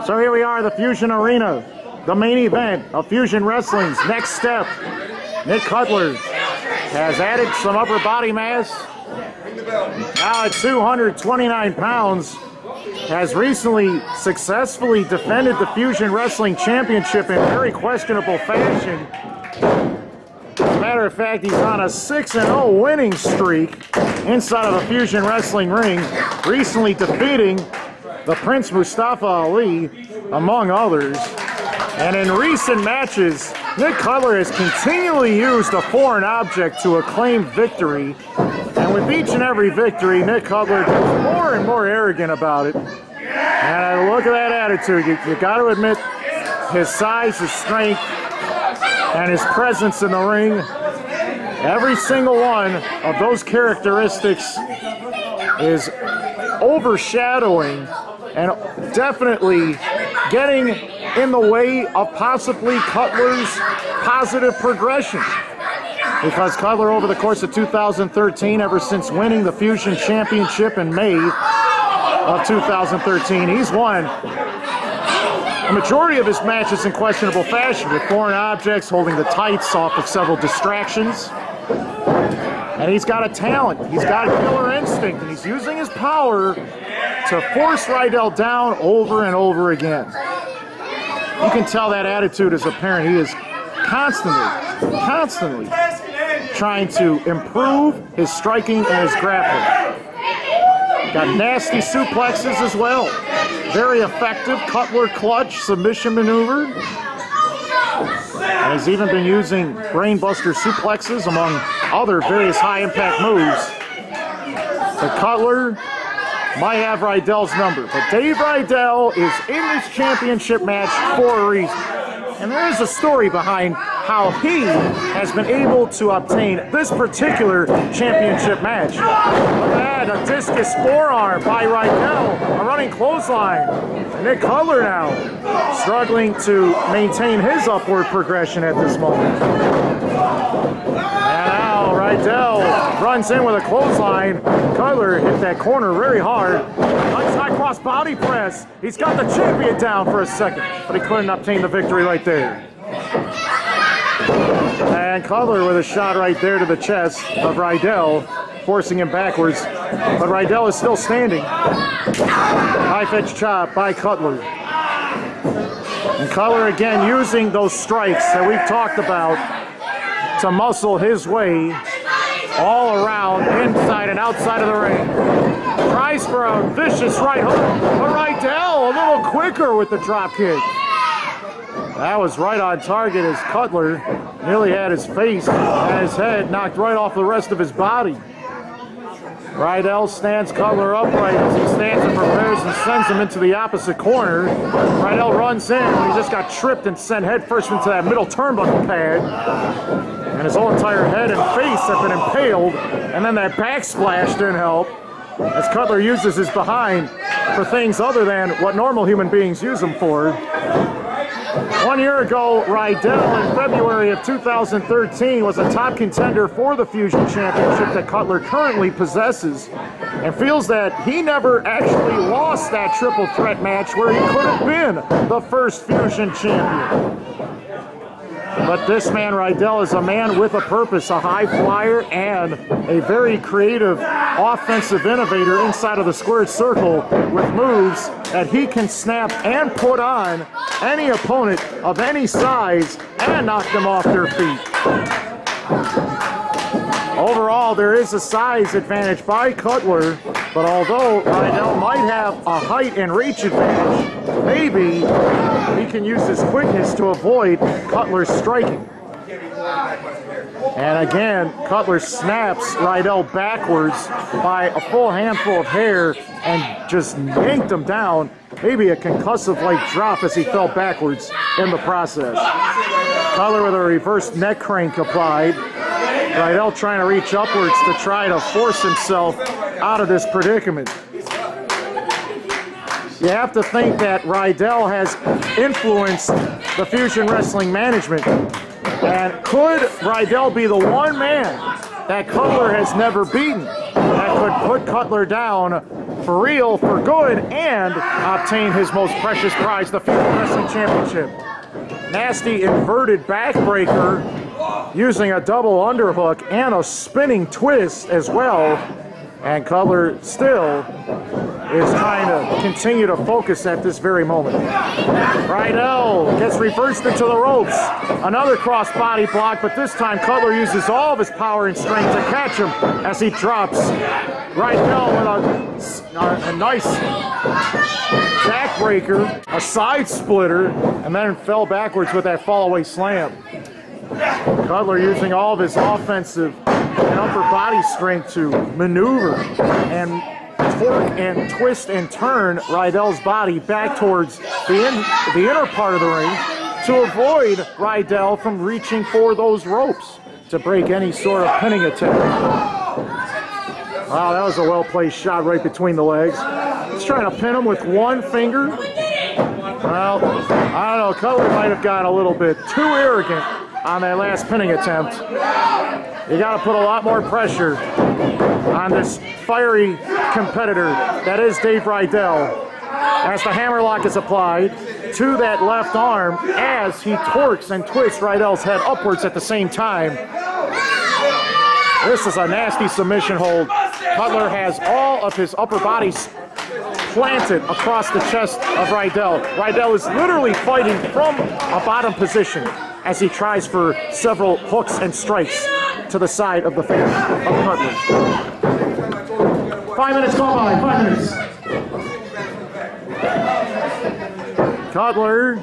So here we are, the Fusion Arena, the main event of Fusion Wrestling's next step. Nick Cutler has added some upper body mass. Now at 229 pounds, has recently successfully defended the Fusion Wrestling Championship in very questionable fashion. As a matter of fact, he's on a 6-0 winning streak inside of a Fusion Wrestling ring, recently defeating the Prince Mustafa Ali, among others. And in recent matches, Nick Cutler has continually used a foreign object to acclaim victory. And with each and every victory, Nick Cutler gets more and more arrogant about it. And look at that attitude. You got to admit, his size, his strength, and his presence in the ring, every single one of those characteristics is overshadowing and definitely getting in the way of possibly Cutler's positive progression. Because Cutler, over the course of 2013, ever since winning the Fusion Championship in May of 2013, he's won a majority of his matches in questionable fashion, with foreign objects, holding the tights off of several distractions. And he's got a talent, he's got a killer instinct, and he's using his power to force Rydell down over and over again. You can tell that attitude is apparent. He is constantly trying to improve his striking and his grappling. Got nasty suplexes as well. Very effective Cutler clutch submission maneuver. And he's even been using brainbuster suplexes among other various high-impact moves. But Cutler might have Rydell's number, but Dave Rydell is in this championship match for a reason. And there is a story behind how he has been able to obtain this particular championship match. Look at that, a discus forearm by Rydell, a running clothesline. And Nick Cutler now struggling to maintain his upward progression at this moment. And now Rydell runs in with a clothesline. Cutler hit that corner very hard. Nice high cross body press. He's got the champion down for a second, but he couldn't obtain the victory right there. And Cutler with a shot right there to the chest of Rydell, forcing him backwards. But Rydell is still standing. High-pitched chop by Cutler. And Cutler again using those strikes that we've talked about to muscle his way all around, inside and outside of the ring. Tries for a vicious right hook, but Rydell a little quicker with the drop kick. That was right on target as Cutler nearly had his face and his head knocked right off the rest of his body. Rydell stands Cutler upright as he stands and prepares and sends him into the opposite corner. Rydell runs in, but he just got tripped and sent headfirst into that middle turnbuckle pad. And his whole entire head and face have been impaled, and then that backsplash didn't help, as Cutler uses his behind for things other than what normal human beings use them for. 1 year ago, Rydell in February of 2013 was a top contender for the Fusion Championship that Cutler currently possesses, and feels that he never actually lost that triple threat match where he could have been the first Fusion champion. But this man, Rydell, is a man with a purpose, a high flyer, and a very creative offensive innovator inside of the squared circle with moves that he can snap and put on any opponent of any size and knock them off their feet. Overall, there is a size advantage by Cutler, but although Rydell might have a height and reach advantage, maybe he can use his quickness to avoid Cutler's striking. And again, Cutler snaps Rydell backwards by a full handful of hair and just yanked him down. Maybe a concussive-like drop as he fell backwards in the process. Cutler with a reverse neck crank applied. Rydell trying to reach upwards to try to force himself out of this predicament. You have to think that Rydell has influenced the Fusion Wrestling management. And could Rydell be the one man that Cutler has never beaten? That could put Cutler down for real, for good, and obtain his most precious prize, the Fusion Wrestling Championship. Nasty inverted backbreaker using a double underhook and a spinning twist as well. And Cutler still is trying to continue to focus at this very moment. Rydell gets reversed into the ropes. Another cross-body block, but this time Cutler uses all of his power and strength to catch him as he drops Rydell with a nice backbreaker, a side splitter, and then fell backwards with that fall-away slam. Cutler using all of his offensive and upper body strength to maneuver and torque and twist and turn Rydell's body back towards the inner part of the ring to avoid Rydell from reaching for those ropes to break any sort of pinning attempt. Wow, that was a well-placed shot right between the legs. He's trying to pin him with one finger. Well, I don't know, Cutler might have gotten a little bit too arrogant on that last pinning attempt. You got to put a lot more pressure on this fiery competitor that is Dave Rydell as the hammerlock is applied to that left arm as he torques and twists Rydell's head upwards at the same time. This is a nasty submission hold. Cutler has all of his upper body planted across the chest of Rydell. Rydell is literally fighting from a bottom position as he tries for several hooks and strikes to the side of the face of Cutler. 5 minutes go by, 5 minutes. Cutler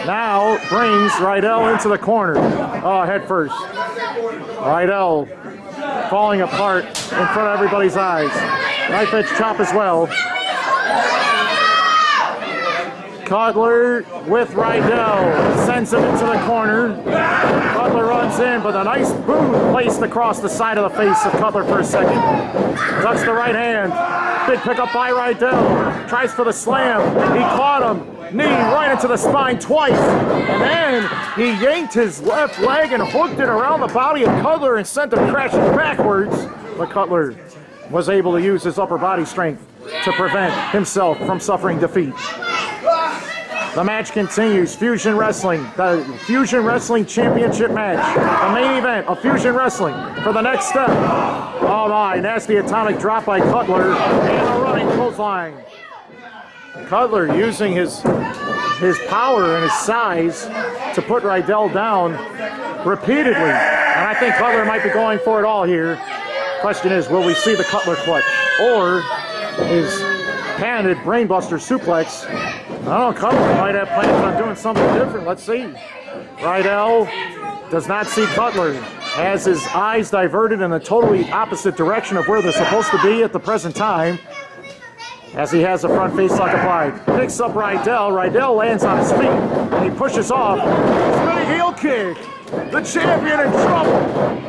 now brings Rydell into the corner. Oh, head first. Rydell falling apart in front of everybody's eyes. Knife edge chop as well. Cutler with Rydell sends him into the corner. Cutler runs in, but a nice boot placed across the side of the face of Cutler for a second. Ducks the right hand. Big pickup by Rydell. Tries for the slam. He caught him. Knee right into the spine twice. And then he yanked his left leg and hooked it around the body of Cutler and sent him crashing backwards. But Cutler was able to use his upper body strength to prevent himself from suffering defeat. The match continues. Fusion Wrestling, the Fusion Wrestling Championship match. The main event of Fusion Wrestling for the next step. Oh my, nasty atomic drop by Cutler and a running clothesline. Cutler using his power and his size to put Rydell down repeatedly. And I think Cutler might be going for it all here. Question is, will we see the Cutler clutch or his patented brainbuster suplex? I don't know, Cutler might have plans on doing something different. Let's see. Rydell does not see Cutler, has his eyes diverted in a totally opposite direction of where they're supposed to be at the present time, as he has a front face lock applied. Picks up Rydell. Rydell lands on his feet, and he pushes off. Spinning heel kick. The champion in trouble.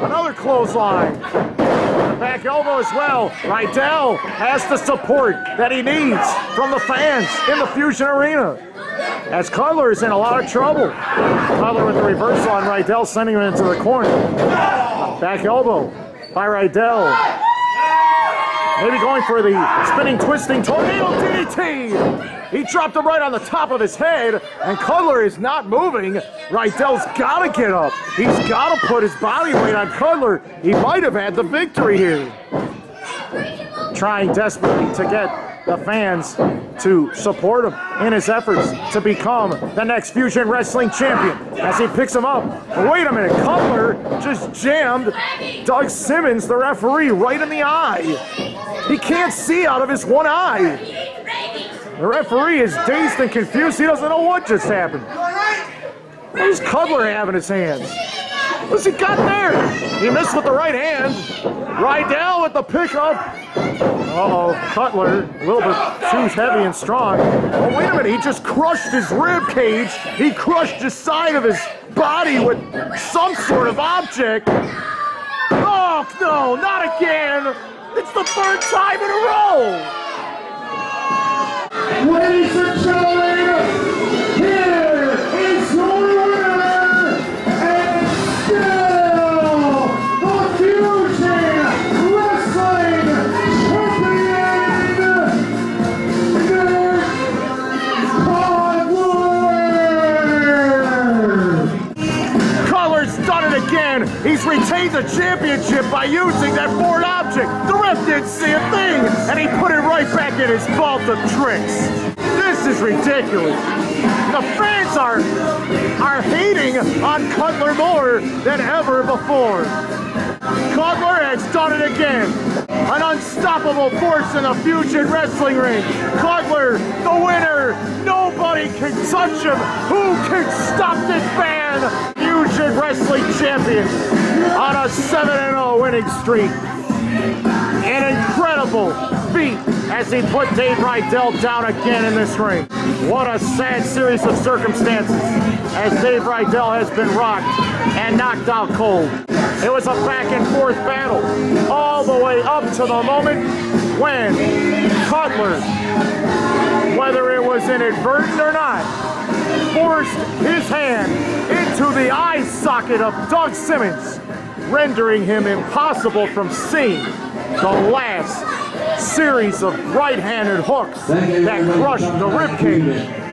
Another clothesline. The back elbow as well. Rydell has the support that he needs from the fans in the Fusion Arena, as Cutler is in a lot of trouble. Cutler with the reversal on Rydell, sending him into the corner. Back elbow by Rydell. Maybe going for the spinning, twisting tornado DDT. He dropped him right on the top of his head, and Cutler is not moving. Rydell's got to get up. He's got to put his body weight on Cutler. He might have had the victory here. Trying desperately to get the fans to support him in his efforts to become the next Fusion Wrestling champion. As he picks him up. Wait a minute, Cutler just jammed Doug Simmons, the referee, right in the eye. He can't see out of his one eye. The referee is dazed and confused. He doesn't know what just happened. What does Cutler have in his hands? What's he got there? He missed with the right hand. Rydell with the pickup. Uh-oh, Cutler, a little bit too heavy and strong. Oh, wait a minute, he just crushed his rib cage. He crushed the side of his body with some sort of object. Oh, no, not again. It's the third time in a row. Ladies and gentlemen, here is your winner, and still the Fusion Wrestling using that foreign object. The ref didn't see a thing, and he put it right back in his vault of tricks. This is ridiculous. The fans are hating on Cutler more than ever before. Cutler has done it again. An unstoppable force in the Fusion Wrestling ring. Cutler, the winner. Nobody can touch him. Who can stop this man? Fusion Wrestling champion on a 7-0 winning streak. An incredible feat as he put Dave Rydell down again in this ring. What a sad series of circumstances as Dave Rydell has been rocked and knocked out cold. It was a back and forth battle all the way up to the moment when Cutler, whether it was inadvertent or not, forced his hand into the eye socket of Doug Simmons, rendering him impossible from seeing the last series of right-handed hooks that crushed the ribcage